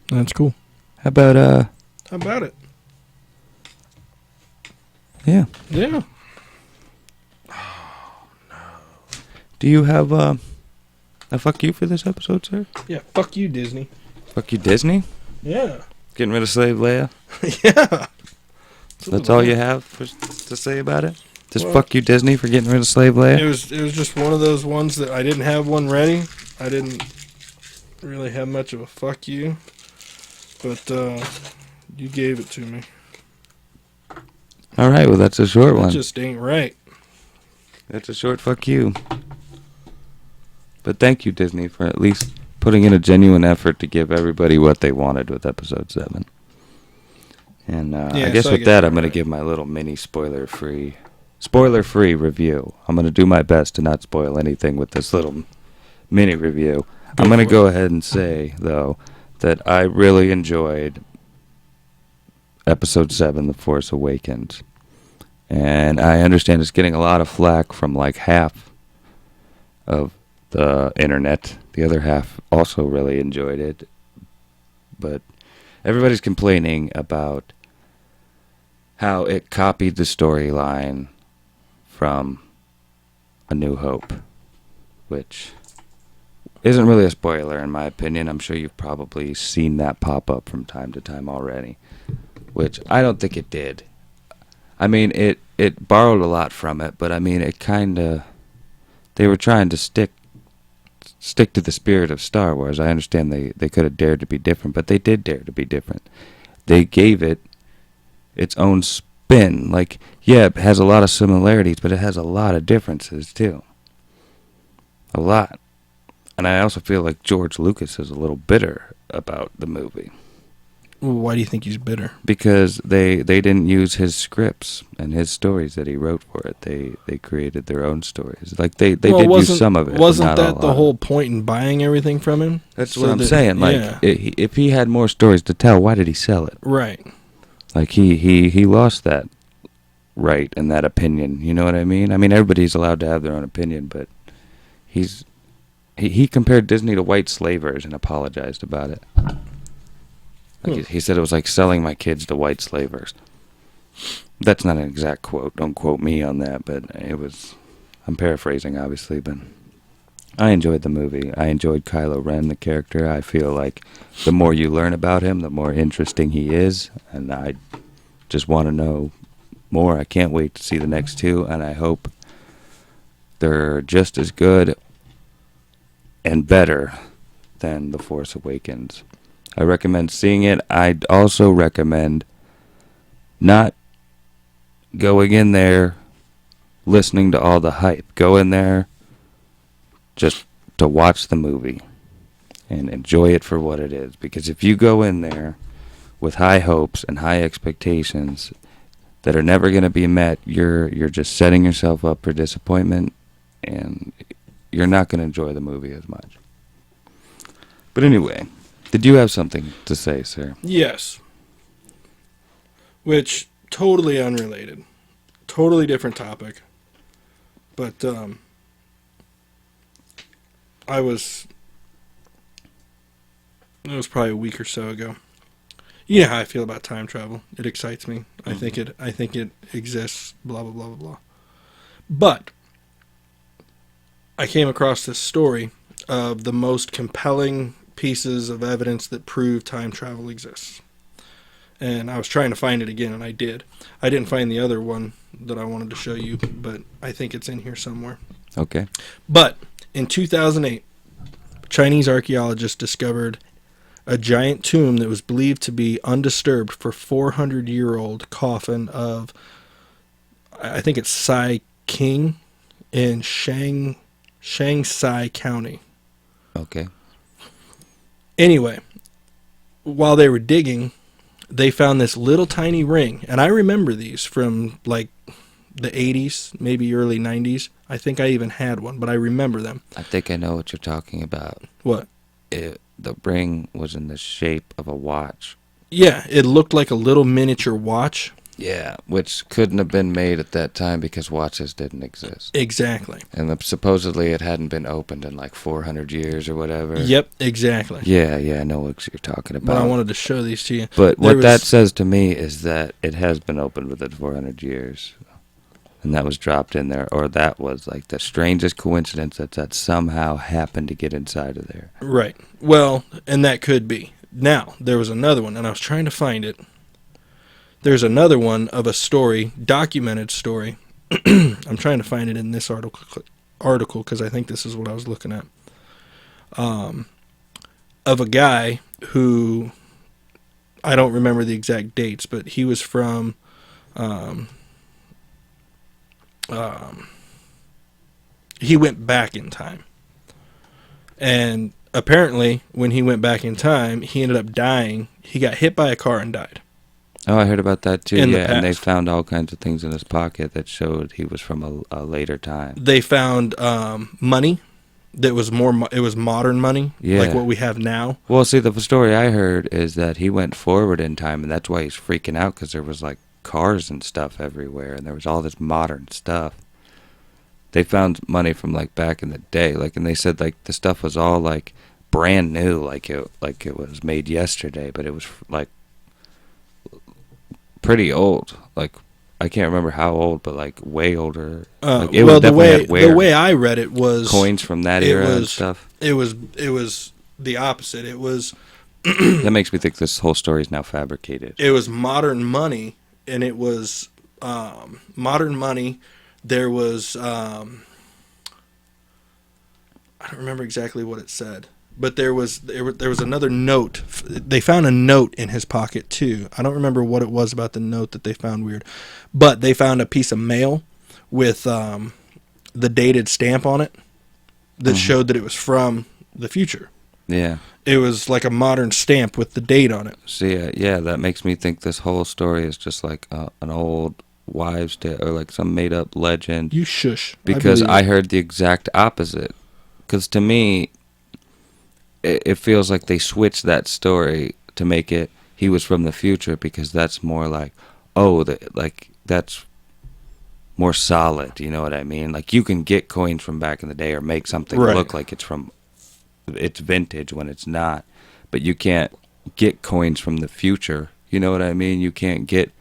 That's cool. How about How about it? yeah. Yeah. Do you have a fuck you for this episode, sir? Yeah, fuck you, Disney. Fuck you, Disney? Yeah. Getting rid of Slave Leia? Yeah. That's all you have to say about it? Just Well, fuck you, Disney, for getting rid of Slave Leia? It was just one of those ones that I didn't have one ready. I didn't really have much of a fuck you, but you gave it to me. All right, well, that's a short It one. just ain't right. That's a short fuck you. But thank you, Disney, for at least putting in a genuine effort to give everybody what they wanted with Episode 7. And I guess so with that, I'm going to give my little mini spoiler-free review. I'm going to do my best to not spoil anything with this little mini review. I'm going to go ahead and say, though, that I really enjoyed Episode 7, The Force Awakens. And I understand it's getting a lot of flack from like half of the internet. The other half also really enjoyed it. But everybody's complaining about how it copied the storyline from A New Hope, which isn't really a spoiler in my opinion. I'm sure you've probably seen that pop up from time to time already, which I don't think it did. I mean, it borrowed a lot from it, but I mean, it kind of, they were trying to stick to the spirit of Star Wars. I understand they could have dared to be different, but they did dare to be different. They gave it its own spin. Like, yeah, it has a lot of similarities, but it has a lot of differences too. A lot. And I also feel like George Lucas is a little bitter about the movie. Why do you think he's bitter? Because they didn't use his scripts and his stories that he wrote for it. They created their own stories. Like they did use some of it. Wasn't but not that the whole point in buying everything from him? That's So what I'm that- saying. Like yeah. if he had more stories to tell, why did he sell it? Right. Like he lost that right and that opinion. You know what I mean? I mean everybody's allowed to have their own opinion, but he compared Disney to white slavers and apologized about it. Like he said it was like selling my kids to white slavers. That's not an exact quote. Don't quote me on that, but it was, I'm paraphrasing obviously, but I enjoyed the movie. I enjoyed Kylo Ren, the character. I feel like the more you learn about him, the more interesting he is, and I just want to know more. I can't wait to see the next two, and I hope they're just as good and better than The Force Awakens. I recommend seeing it. I'd also recommend not going in there listening to all the hype. Go in there just to watch the movie and enjoy it for what it is. Because if you go in there with high hopes and high expectations that are never going to be met, you're just setting yourself up for disappointment, and you're not going to enjoy the movie as much. But anyway, did you have something to say, sir? Yes. Which, totally unrelated. Totally different topic. But, it was probably a week or so ago. You know how I feel about time travel. It excites me. I think it exists, blah, blah, blah, blah, blah. But I came across this story of the most compelling pieces of evidence that prove time travel exists. And I was trying to find it again, and I did. I didn't find the other one that I wanted to show you, but I think it's in here somewhere. Okay. But in 2008, Chinese archaeologists discovered a giant tomb that was believed to be undisturbed for 400-year-old coffin of, I think it's Sai King in Shaanxi County. Okay. Anyway, while they were digging, they found this little tiny ring. And I remember these from like the 80s, maybe early 90s. I think I even had one, but I remember them. I think I know what you're talking about. What? The ring was in the shape of a watch. Yeah, it looked like a little miniature watch. Yeah, which couldn't have been made at that time because watches didn't exist. Exactly. And supposedly it hadn't been opened in like 400 years or whatever. Yep, exactly. Yeah, I know what you're talking about. But I wanted to show these to you. But what that says to me is that it has been opened within 400 years. And that was dropped in there. Or that was like the strangest coincidence that somehow happened to get inside of there. Right. Well, and that could be. Now, there was another one, and I was trying to find it. There's another one of a story, documented story. I'm trying to find it in this article because I think this is what I was looking at. Of a guy who, I don't remember the exact dates, but he was from he went back in time. And apparently, when he went back in time, he ended up dying. He got hit by a car and died. Oh, I heard about that too. In the Yeah, and they past. found all kinds of things in his pocket that showed he was from a later time. They found money that was it was modern money, Yeah. like what we have now. Well, see, the story I heard is that he went forward in time, and that's why he's freaking out, because there was like cars and stuff everywhere, and there was all this modern stuff. They found money from like back in the day, like, and they said like the stuff was all like brand new, like it was made yesterday, but it was like pretty old. Like I can't remember how old, but like way older. Like, it well, was definitely the way I read it was coins from that era and stuff. It was the opposite. It was That makes me think this whole story is now fabricated. it was modern money, and it was modern money. There was I don't remember exactly what it said, but there was another note. They found a note in his pocket too. I don't remember what it was about the note that they found weird, but they found a piece of mail with the dated stamp on it that showed that it was from the future. Yeah. It was like a modern stamp with the date on it. See, yeah, that makes me think this whole story is just like an old wives' tale or like some made-up legend. You shush. Because believe I it. heard the exact opposite. Because to me, it feels like they switched that story to make it he was from the future, because that's more like, that's more solid. You know what I mean? Like you can get coins from back in the day or make something Right. look like it's vintage when it's not, but you can't get coins from the future. You know what I mean? You can't get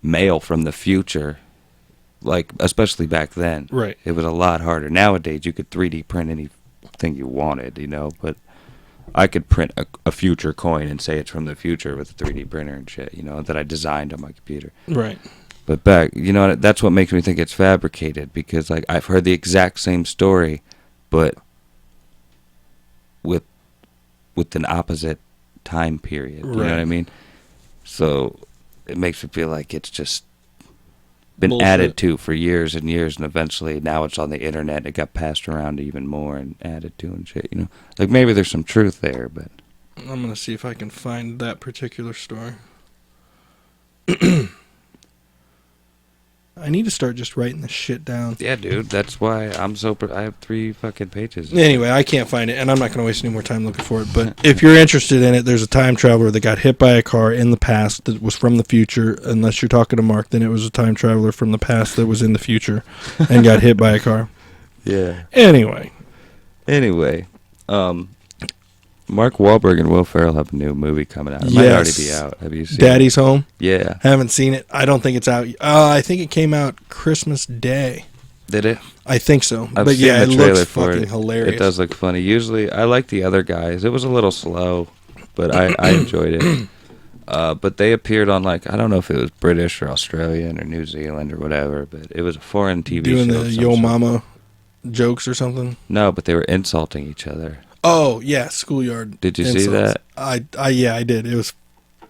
mail from the future, like especially back then. Right. It was a lot harder. Nowadays you could 3D print anything you wanted, you know, but I could print a future coin and say it's from the future with a 3D printer and shit, you know, that I designed on my computer. Right. But back, you know, that's what makes me think it's fabricated, because like I've heard the exact same story, but with an opposite time period. You know what I Right. mean? So it makes me feel like it's just been Bullshit. added to for years and years, and eventually now it's on the internet and it got passed around even more and added to and shit, you know? Like maybe there's some truth there, but I'm going to see if I can find that particular story. I need to start just writing this shit down. Yeah, dude. That's why I'm so. I have 3 fucking pages. Anyway, I can't find it, and I'm not going to waste any more time looking for it. But if you're interested in it, there's a time traveler that got hit by a car in the past that was from the future. Unless you're talking to Mark, then it was a time traveler from the past that was in the future and got hit by a car. Yeah. Anyway, Mark Wahlberg and Will Ferrell have a new movie coming out. It might already be out. Have you seen Daddy's Home? Yeah. Haven't seen it. I don't think it's out. I think it came out Christmas Day. Did it? I think so. I've But seen yeah, the it trailer looks for fucking it. hilarious. It does look funny. Usually, I like the other guys. It was a little slow, but I enjoyed it. But they appeared on, like, I don't know if it was British or Australian or New Zealand or whatever, but it was a foreign TV Doing show. the Yo Mama jokes or something. No, but they were insulting each other. Oh yeah, Schoolyard. Did you see insults. that? I did. It was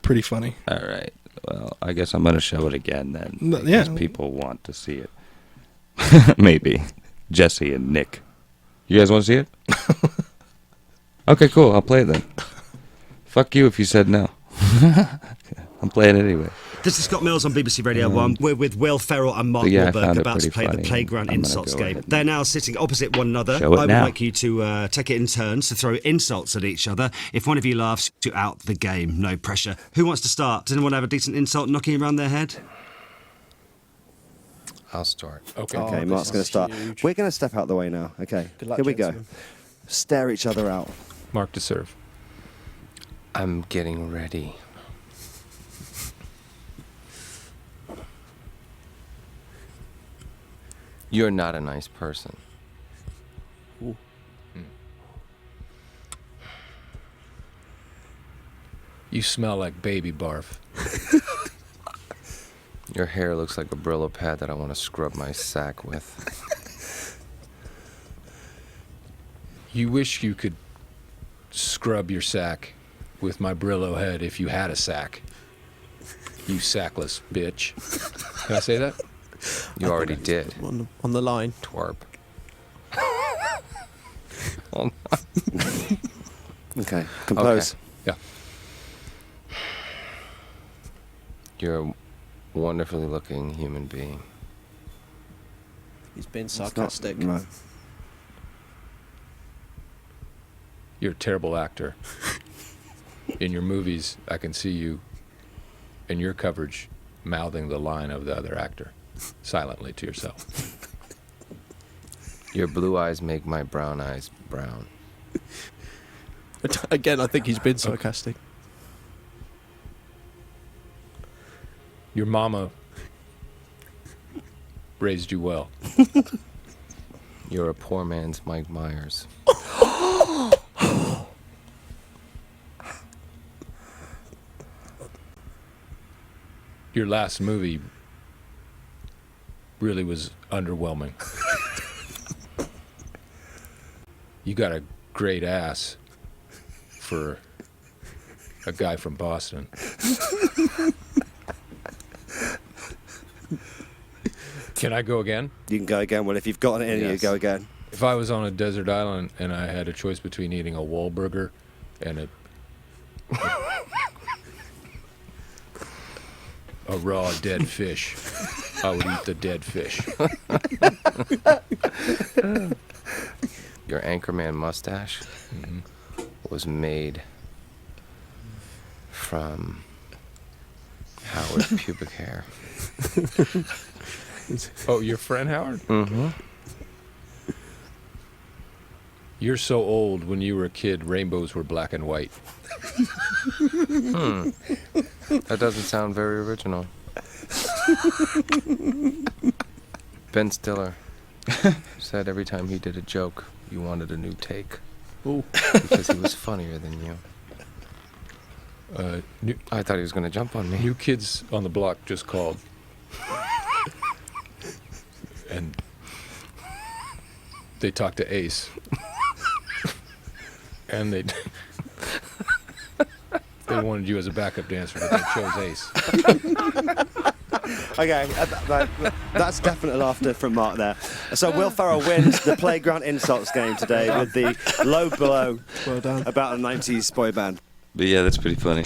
pretty funny. All right. Well, I guess I'm going to show it again then. Yeah. Because people want to see it. Maybe. Jesse and Nick. You guys want to see it? Okay, cool. I'll play it then. Fuck you if you said no. I'm playing it anyway. This is Scott Mills on BBC Radio 1. We're with Will Ferrell and Mark Yeah, I Wahlberg found it about to pretty play the funny. Playground I'm gonna Insults go game. ahead and They're now sitting opposite one another. show it I would now. like you to take it in turns to throw insults at each other. If one of you laughs, you're out the game. No pressure. Who wants to start? Does anyone have a decent insult knocking around their head? I'll start. Okay, Mark's going to start. We're going to step out the way now. Okay, here we go. Stare each other out. Mark to serve. I'm getting ready. You're not a nice person. You smell like baby barf. Your hair looks like a Brillo pad that I want to scrub my sack with. You wish you could scrub your sack with my Brillo head if you had a sack. You sackless bitch. Can I say that? You already did. On the line. Twerp. Okay, compose. Okay. Yeah. You're a wonderfully looking human being. He's been It's not- sarcastic. no. You're a terrible actor. In your movies, I can see you in your coverage mouthing the line of the other actor silently to yourself. Your blue eyes make my brown eyes brown. Again, I think he's been sarcastic. Your mama raised you well. You're a poor man's Mike Myers. Your last movie really was underwhelming. You got a great ass for a guy from Boston. Can I go again? You can go again. Well, if you've got it in you, Yes. go again. If I was on a desert island and I had a choice between eating a Wahlburger and a raw dead fish, I would eat the dead fish. Your Anchorman mustache was made from Howard's pubic hair. Oh, your friend Howard? Mm-hmm. You're so old. When you were a kid, rainbows were black and white. That doesn't sound very original. Ben Stiller said every time he did a joke, you wanted a new take. Ooh. Because he was funnier than you. I thought he was going to jump on me. New Kids on the Block just called. And they talked to Ace. And they wanted you as a backup dancer, but they chose Ace. Okay, that's definite laughter from Mark there. So Will Ferrell wins the Playground Insults game today with the low blow about a 90s boy band. But yeah, that's pretty funny.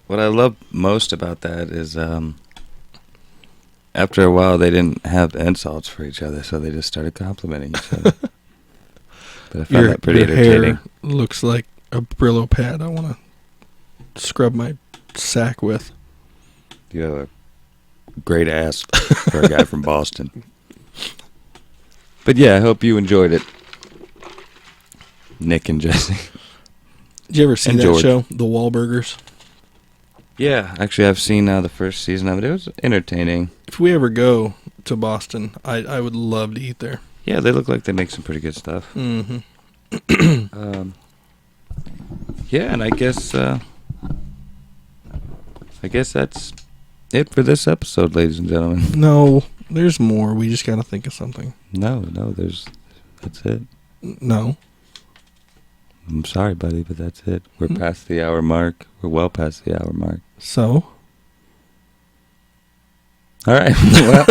What I love most about that is after a while they didn't have insults for each other, so they just started complimenting each other. But I found that pretty entertaining. Hair looks like a Brillo pad I want to scrub my sack with. You have a great ass for a guy from Boston. But yeah, I hope you enjoyed it, Nick and Jesse. Did you ever see And that George. show, The Wahlburgers? Yeah, actually, I've seen the first season of it. It was entertaining. If we ever go to Boston, I would love to eat there. Yeah, they look like they make some pretty good stuff. Mm-hmm. Yeah, and I guess that's it for this episode, ladies and gentlemen. No, there's more. We just got to think of something. No, that's it. No. I'm sorry, buddy, but that's it. We're past the hour mark. We're well past the hour mark. So? All right. Well,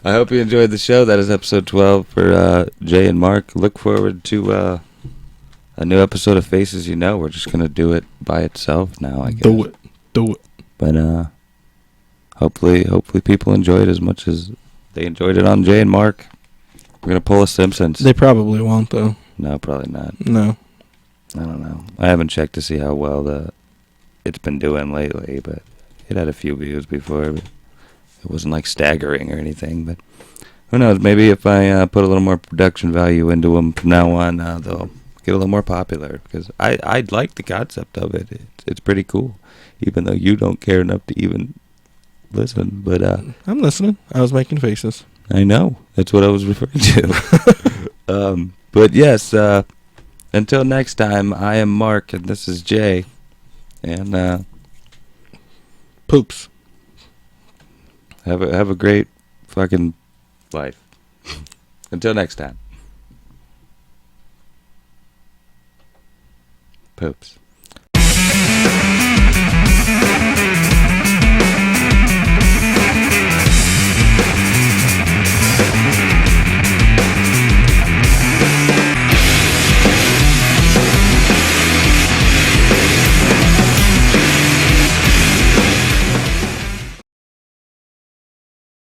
I hope you enjoyed the show. That is episode 12 for Jay and Mark. Look forward to a new episode of Faces You Know. We're just going to do it by itself now, I guess. Do it. But hopefully people enjoy it as much as they enjoyed it on Jay and Mark. We're going to pull a Simpsons. They probably won't, though. No, probably not. No. I don't know. I haven't checked to see how well it's been doing lately, but it had a few views before, but it wasn't like staggering or anything. But who knows? Maybe if I put a little more production value into them from now on, they'll get a little more popular. Because I like the concept of it. It's pretty cool, even though you don't care enough to even listen. But I'm listening. I was making faces. I know. That's what I was referring to. But yes, until next time, I am Mark, and this is Jay. And Poops. Have a great fucking life. Until next time. Poops.